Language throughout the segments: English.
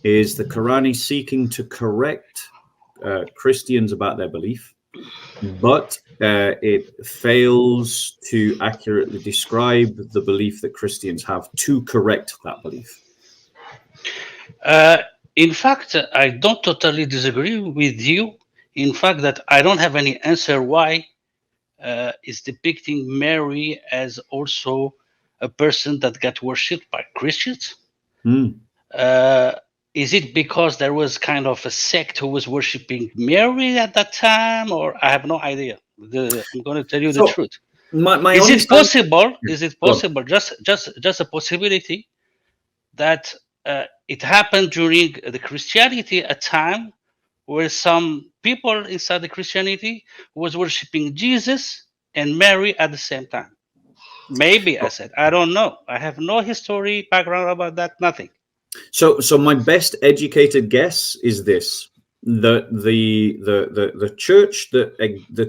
is the Quran is seeking to correct Christians about their belief, but it fails to accurately describe the belief that Christians have to correct that belief. In fact, I don't totally disagree with you. In fact, that I don't have any answer why is depicting Mary as also a person that got worshipped by Christians. Is it because there was kind of a sect who was worshiping Mary at that time, or I have no idea? I'm going to tell you the truth. Is it possible? Is it possible? Just a possibility that it happened during the Christianity, a time where some people inside the Christianity was worshiping Jesus and Mary at the same time. Maybe, I said, I don't know. I have no history background about that, nothing. So my best educated guess is this: that the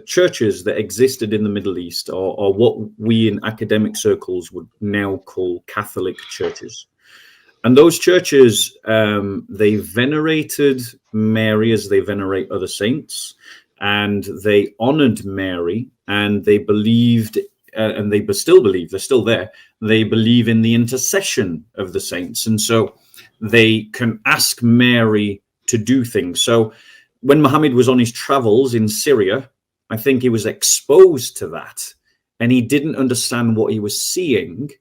churches that existed in the Middle East are what we in academic circles would now call Catholic churches. And those churches, they venerated Mary as they venerate other saints, and they honored Mary, and they believed, and they still believe, they're still there, they believe in the intercession of the saints. And so they can ask Mary to do things. So when Muhammad was on his travels in Syria, I think he was exposed to that, and he didn't understand what he was seeing.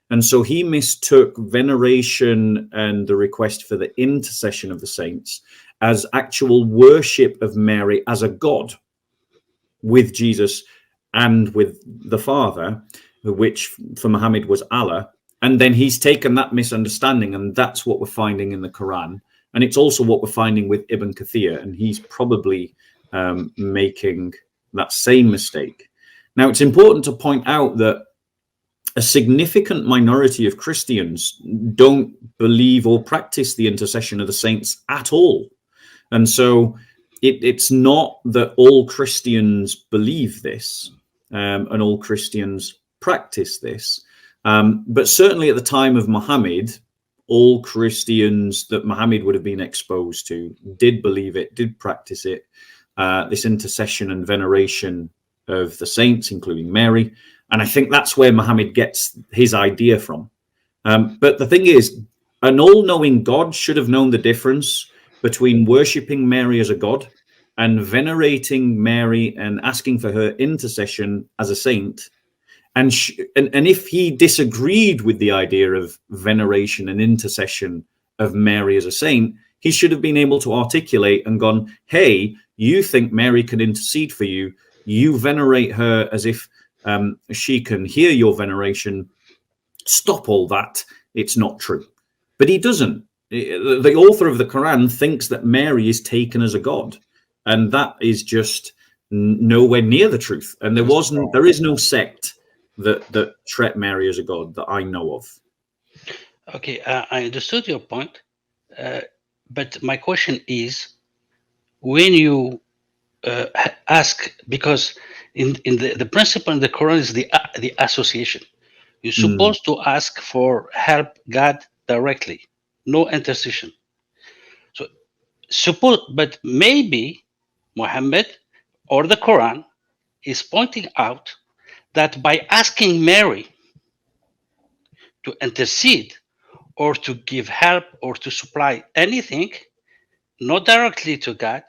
And so he mistook veneration and the request for the intercession of the saints as actual worship of Mary as a god with Jesus and with the Father, which for Muhammad was Allah. And then he's taken that misunderstanding, and that's what we're finding in the Quran. And it's also what we're finding with Ibn Kathir, and he's probably making that same mistake. Now, it's important to point out that a significant minority of Christians don't believe or practice the intercession of the saints at all. And so it's not that all Christians believe this and all Christians practice this. But certainly at the time of Muhammad, all Christians that Muhammad would have been exposed to did believe it, did practice it, this intercession and veneration of the saints, including Mary. And I think that's where Muhammad gets his idea from. But the thing is, an all-knowing God should have known the difference between worshipping Mary as a god and venerating Mary and asking for her intercession as a saint. And if he disagreed with the idea of veneration and intercession of Mary as a saint, he should have been able to articulate and gone, hey, you think Mary can intercede for you. You venerate her as if she can hear your veneration. Stop all that. It's not true. But he doesn't. The author of the Quran thinks that Mary is taken as a god. And that is just nowhere near the truth. And there is no sect that treat Mary as a god that I know of. Okay, I understood your point. But my question is, when you ask, because in the principle in the Quran is the association. You're supposed to ask for help God directly, no intercession. So but maybe Muhammad or the Quran is pointing out that by asking Mary to intercede or to give help or to supply anything, not directly to God,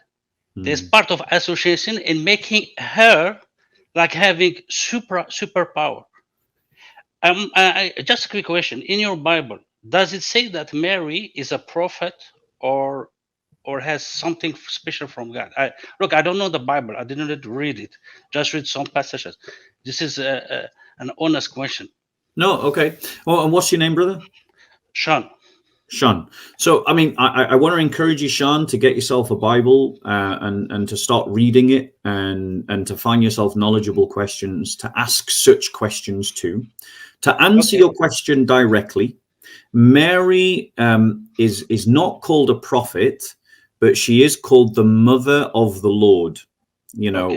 there's part of association in making her like having superpower. Just a quick question. In your Bible, does it say that Mary is a prophet or has something special from God? Look, I don't know the Bible. I didn't read it. Just read some passages. This is an honest question. No, okay. Well, and what's your name, brother? Sean. Sean. So, I mean, I want to encourage you, Sean, to get yourself a Bible and to start reading it and to find yourself knowledgeable questions to ask such questions to. To answer your question directly, Mary is not called a prophet, but she is called the mother of the Lord. You know,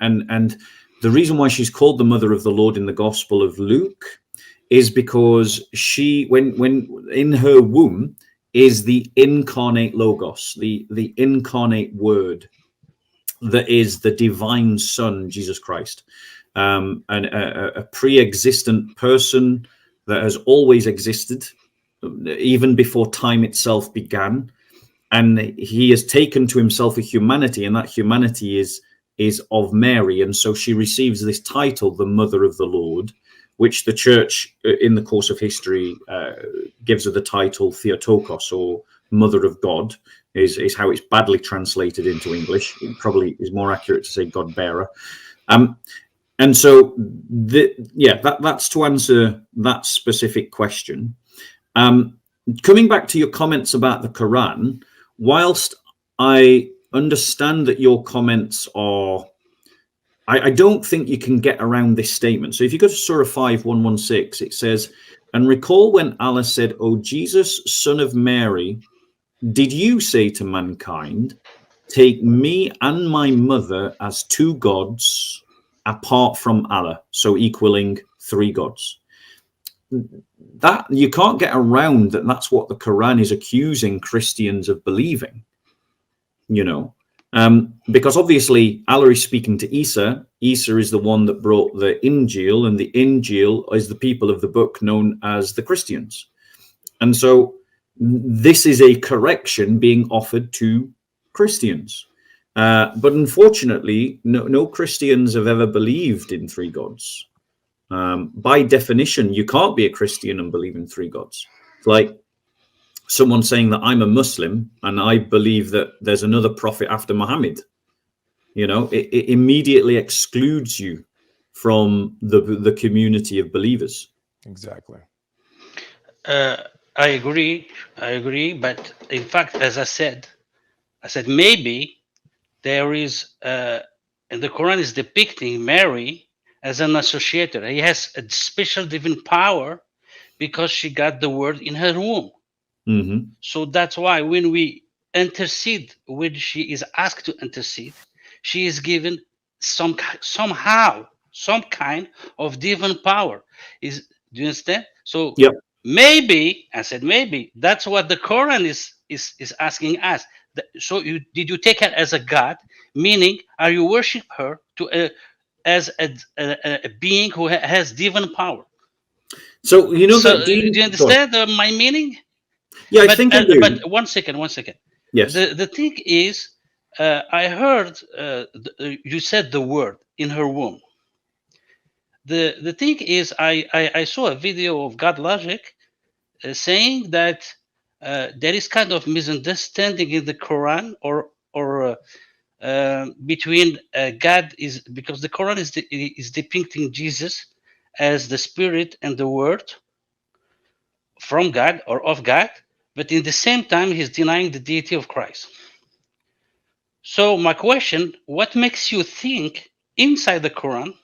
and the reason why she's called the mother of the Lord in the Gospel of Luke is because she, when in her womb, is the incarnate logos, the incarnate word that is the divine Son, Jesus Christ, and a pre-existent person that has always existed, even before time itself began. And he has taken to himself a humanity, and that humanity is of Mary. And so she receives this title, the Mother of the Lord, which the church in the course of history gives her the title Theotokos, or Mother of God, is how it's badly translated into English. It probably is more accurate to say God bearer. And so, that's to answer that specific question. Coming back to your comments about the Quran, whilst I understand that your comments are, I don't think you can get around this statement. So if you go to Surah 5:116, it says, "And recall when Allah said, 'O Jesus, son of Mary, did you say to mankind, take me and my mother as two gods apart from Allah,' so equaling three gods." That you can't get around that. That's what the Quran is accusing Christians of believing, because obviously Allah is speaking to Isa. Isa is the one that brought the Injil, and the Injil is the people of the book known as the Christians. And so this is a correction being offered to Christians. But unfortunately, no Christians have ever believed in three gods. By definition, you can't be a Christian and believe in three gods. It's like someone saying that I'm a Muslim and I believe that there's another prophet after Muhammad. It immediately excludes you from the community of believers. Exactly. I agree. But in fact, as I said maybe there is, and the Quran is depicting Mary as an associator. He has a special divine power because she got the word in her womb. Mm-hmm. So that's why when we intercede, when she is asked to intercede, she is given somehow some kind of divine power. Do you understand? So yep. Maybe, I said maybe, that's what the Quran is asking us. So did you take her as a god? Meaning, are you worship her as a being who has divine power? So do you understand my meaning? Yeah, I think I do. But one second. Yes. The thing is, I heard you said the word in her womb. The thing is, I saw a video of God Logic saying that there is kind of misunderstanding in the Quran or between God is, because the Quran is depicting Jesus as the Spirit and the Word from God or of God, but in the same time he's denying the deity of Christ. So my question: what makes you think inside the Quran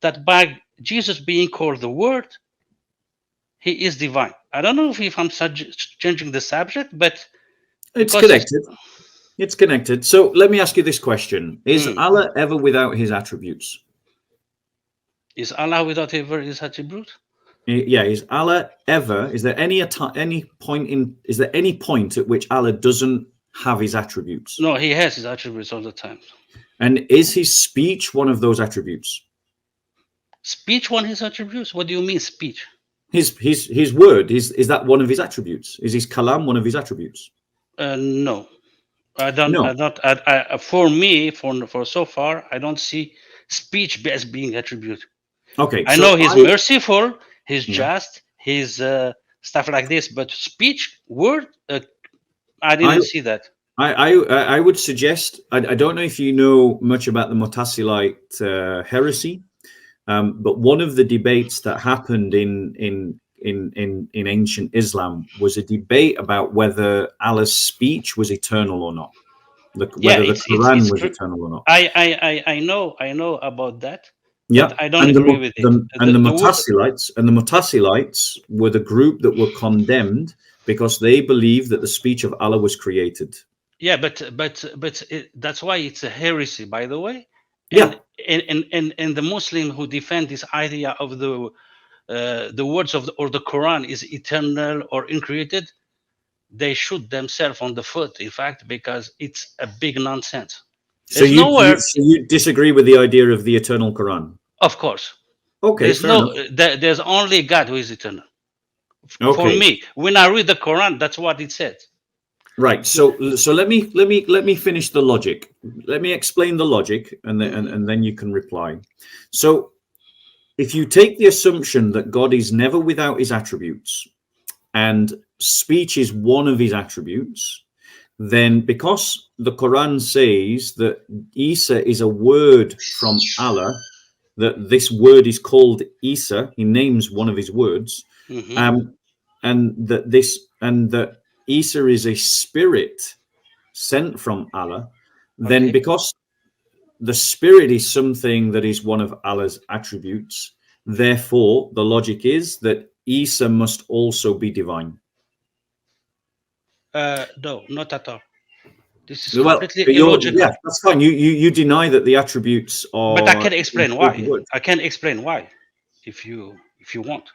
that by Jesus being called the Word, he is divine? I don't know if I'm changing the subject, but it's connected. It's connected. So let me ask you this question: is Allah ever without his attributes? Is Allah without ever his attribute? Yeah, is Allah ever? Is there any point at which Allah doesn't have his attributes? No, he has his attributes all the time. And is his speech one of those attributes? Speech one of his attributes? What do you mean speech? His word is that one of his attributes? Is his kalam one of his attributes? No, I don't. No. I don't. For me, for so far, I don't see speech as being attribute. Okay, I know he's merciful, he's just, he's stuff like this, but speech, word, I didn't see that. I would suggest. I don't know if you know much about the Mutasilite heresy, but one of the debates that happened in ancient Islam was a debate about whether Allah's speech was eternal or not. Whether the Quran was eternal or not. I know about that. Yeah, I don't agree with it. The Mutassilites were the group that were condemned because they believed that the speech of Allah was created. Yeah, but that's why it's a heresy, by the way. And, yeah, and the Muslim who defend this idea of the words of the Quran is eternal or uncreated, they shoot themselves on the foot, in fact, because it's a big nonsense. So you disagree with the idea of the eternal Quran? Of course. Okay, there's only God who is eternal. Okay. For me, when I read the Quran, that's what it says. Right. So let me finish the logic. Let me explain the logic, and then you can reply. So if you take the assumption that God is never without his attributes, and speech is one of his attributes, then because the Quran says that Isa is a word from Allah, that this word is called Isa, he names one of his words, and that Isa is a spirit sent from Allah, then because the spirit is something that is one of Allah's attributes, therefore the logic is that Isa must also be divine. No, not at all. This is completely illogical. Yeah, that's fine. You deny that the attributes are. But I can explain why. I can explain why, if you want.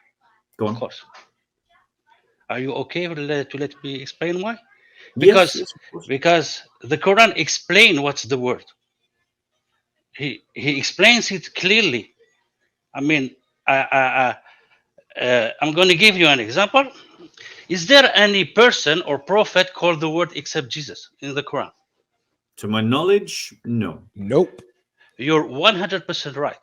Go on. Of course. Are you okay to let me explain why? Because the Quran explains what's the word. He explains it clearly. I mean, I'm going to give you an example. Is there any person or prophet called the word except Jesus in the Quran? To my knowledge, no. Nope. You're 100% right.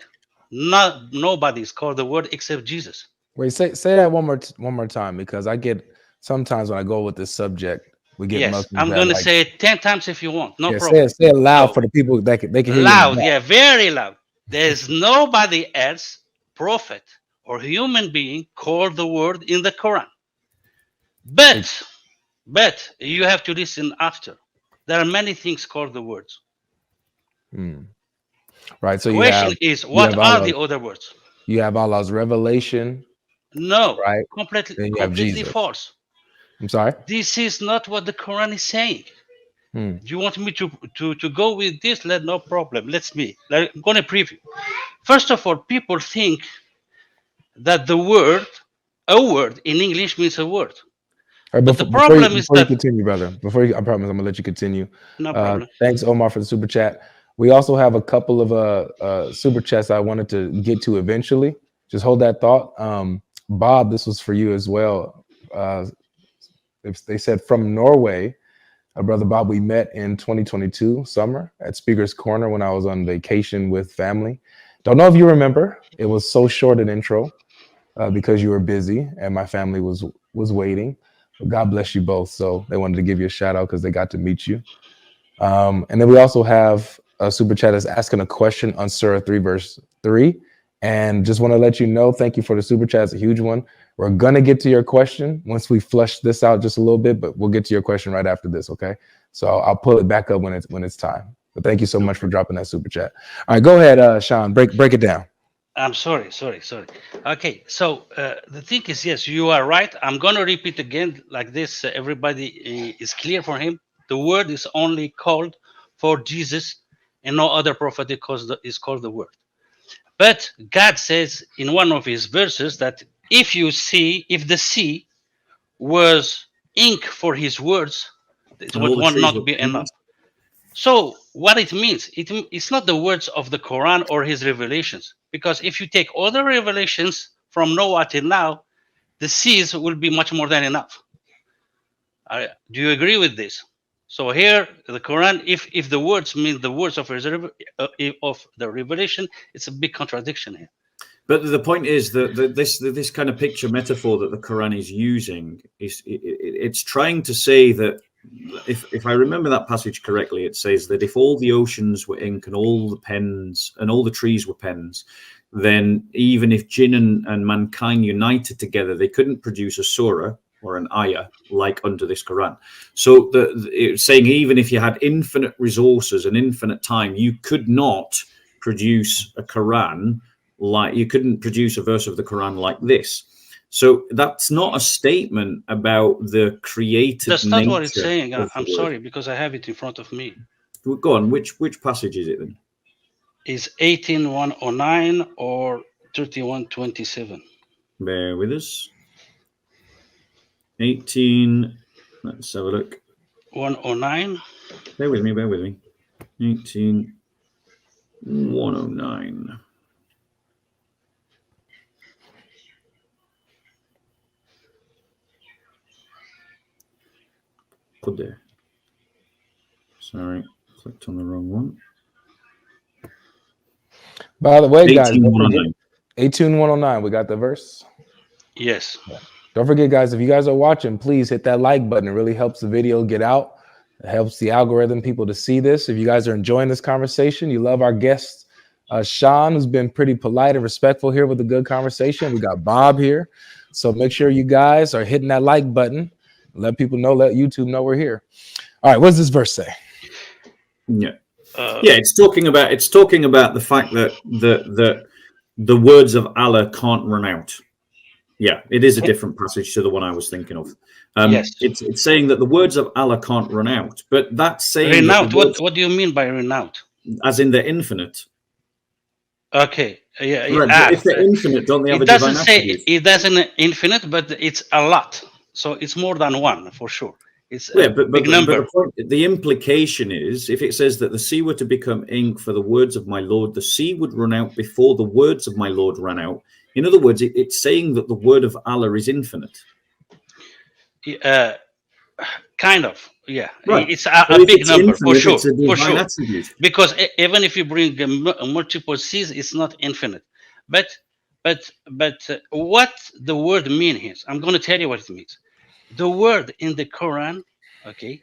Nobody's called the word except Jesus. Wait, say that one more time, because I get sometimes when I go with this subject, we get Muslims. I'm going to say it 10 times if you want. No problem. Say it loud for the people that they can hear loud. Yeah, very loud. There's nobody else, prophet or human being, called the word in the Quran. But you have to listen after. There are many things called the words. Right. So the question is, what are the other words? You have Allah's revelation. No, right? completely false. I'm sorry. This is not what the Quran is saying. Do you want me to go with this? No problem. I'm going to preview. First of all, people think that a word in English means a word. Right, but the problem is that, continue, brother. I promise I'm gonna let you continue. No problem. Thanks, Omar, for the super chat. We also have a couple of super chats I wanted to get to eventually. Just hold that thought. Bob, this was for you as well. They said from Norway, brother Bob, we met in 2022 summer at Speaker's Corner when I was on vacation with family. Don't know if you remember. It was so short an intro because you were busy and my family was waiting. God bless you both. So they wanted to give you a shout out because they got to meet you. And then we also have a super chat that's asking a question on Surah 3 verse 3. And just want to let you know, thank you for the super chat. It's a huge one. We're going to get to your question once we flush this out just a little bit, but we'll get to your question right after this. Okay. So I'll pull it back up when it's time. But thank you so much for dropping that super chat. All right, go ahead, Sean, break it down. I'm sorry. Okay, so the thing is, yes, you are right. I'm going to repeat again like this. Everybody is clear for him. The word is only called for Jesus and no other prophet is called the word. But God says in one of his verses that if the sea was ink for his words, it would not be enough. So what it means, it's not the words of the Quran or his revelations, because if you take other revelations from Noah till now, the seas will be much more than enough. Do you agree with this? So here, the Quran, if the words mean the words of the revelation, it's a big contradiction here. But the point is that this kind of picture metaphor that the Quran is using it's trying to say that if I remember that passage correctly, it says that if all the oceans were ink and all the pens and all the trees were pens, then even if jinn and mankind united together, they couldn't produce a surah or an ayah like under this Quran. So it's saying even if you had infinite resources and infinite time, you could not produce a Quran like you couldn't produce a verse of the Quran like this. So that's not a statement about the created nature. That's not what it's saying. I'm sorry, word. Because I have it in front of me. Go on. Which passage is it then? Is 18:109 or 31:27? Bear with us. 18. Let's have a look. 109. Bear with me. 109. Put there. Sorry, clicked on the wrong one. By the way, guys, 109. We got the verse. Yes. Yeah. Don't forget, guys, if you guys are watching, please hit that like button. It really helps the video get out. It helps the algorithm, people to see this. If you guys are enjoying this conversation, you love our guest, Sean, who's been pretty polite and respectful here with a good conversation. We got Bob here. So make sure you guys are hitting that like button. Let people know, let YouTube know we're here. All right, what does this verse say? Yeah. It's talking about the fact that the words of Allah can't run out. Yeah, it is a different passage to the one I was thinking of. Yes. It's saying that the words of Allah can't run out, but that's saying run out. What do you mean by run out? As in they're infinite. Okay. Yeah. Right, if they're infinite, don't they have a divine attribute? It doesn't infinite, but it's a lot. So it's more than one for sure. It's but big number. The implication is, if it says that the sea were to become ink for the words of my Lord, the sea would run out before the words of my Lord ran out. In other words, it's saying that the word of Allah is infinite. Kind of, yeah. Right. It's a big number for sure. Attribute. Because even if you bring multiple seas, it's not infinite. But what the word means here, I'm going to tell you what it means. The word in the Quran, okay.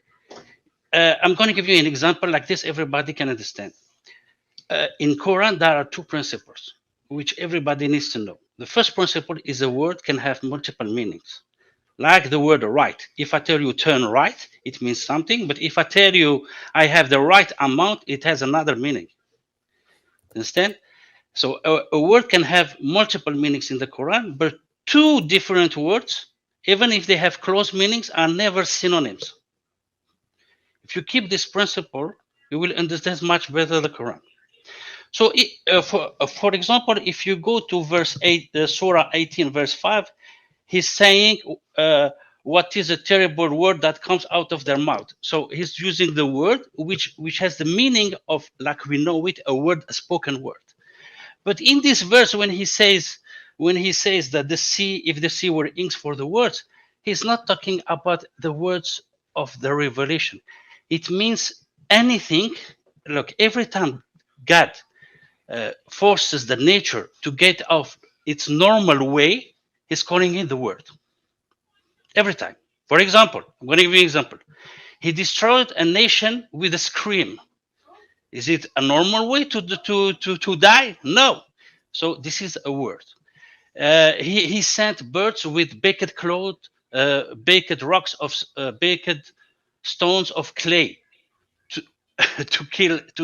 I'm going to give you an example like this. Everybody can understand. In Quran, there are two principles which everybody needs to know. The first principle is a word can have multiple meanings. Like the word right. If I tell you turn right, it means something. But if I tell you I have the right amount, it has another meaning. Understand? So a word can have multiple meanings in the Quran, but two different words, even if they have close meanings, are never synonyms. If you keep this principle, you will understand much better the Quran. So, for example, if you go to verse 8, Surah 18, verse 5, he's saying, what is a terrible word that comes out of their mouth? So he's using the word which has the meaning of, like we know it, a spoken word. But in this verse, when he says that the sea, if the sea were inks for the words, he's not talking about the words of the revelation. It means anything. Look, every time God forces the nature to get off its normal way, he's calling in the word. Every time. For example, I'm going to give you an example. He destroyed a nation with a scream. Is it a normal way to die? No. So this is a word. He sent birds with baked cloth, baked rocks of baked stones of clay to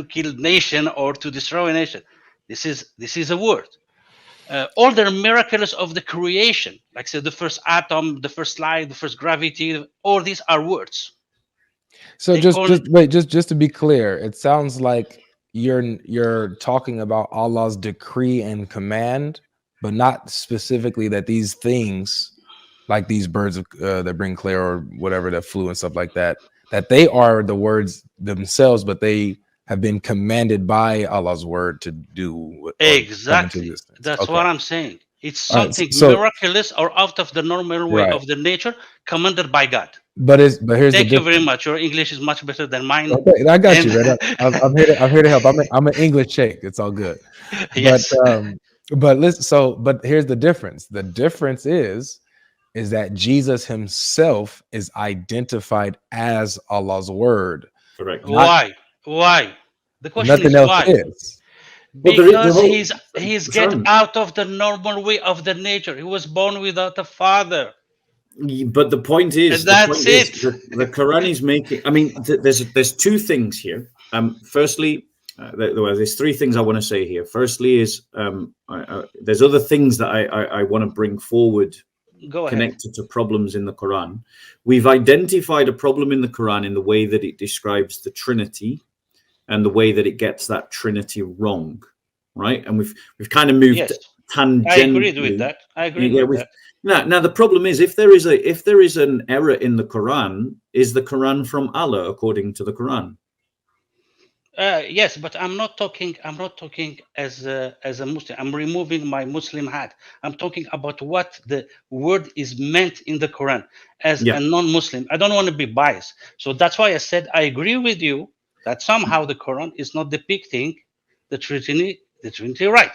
kill nation or to destroy a nation. This is a word. All the miracles of the creation, like say the first atom, the first light, the first gravity, all these are words. So just to be clear, it sounds like you're talking about Allah's decree and command, but not specifically that these things, like these birds that bring clay or whatever that flew and stuff like that, that they are the words themselves, but they have been commanded by Allah's word to do exactly. That's what I'm saying. It's something miraculous or out of the normal way of the nature, commanded by God. But here's thank you very much. Your English is much better than mine. Okay, I got you. Right? I'm here to help. I'm an English sheikh. It's all good. Yes. But listen. But here's the difference. The difference is that Jesus himself is identified as Allah's word. Correct. Why? The question nothing is else why? Is. Because he's get out of the normal way of the nature. He was born without a father. But the point is, the Quran is making. I mean, there's two things here. Firstly, there's three things I want to say here. Firstly, is there's other things that I want to bring forward. Connected to problems in the Quran. We've identified a problem in the Quran in the way that it describes the Trinity and the way that it gets that Trinity wrong, right? And we've kind of moved tangentially. I agree with that. Now the problem is, if there is an error in the Quran, is the Quran from Allah according to the Quran? Yes, but I'm not talking as a Muslim. I'm removing my Muslim hat. I'm talking about what the word is meant in the Quran as a non-Muslim. I don't want to be biased, so that's why I said I agree with you that somehow the Quran is not depicting the Trinity right.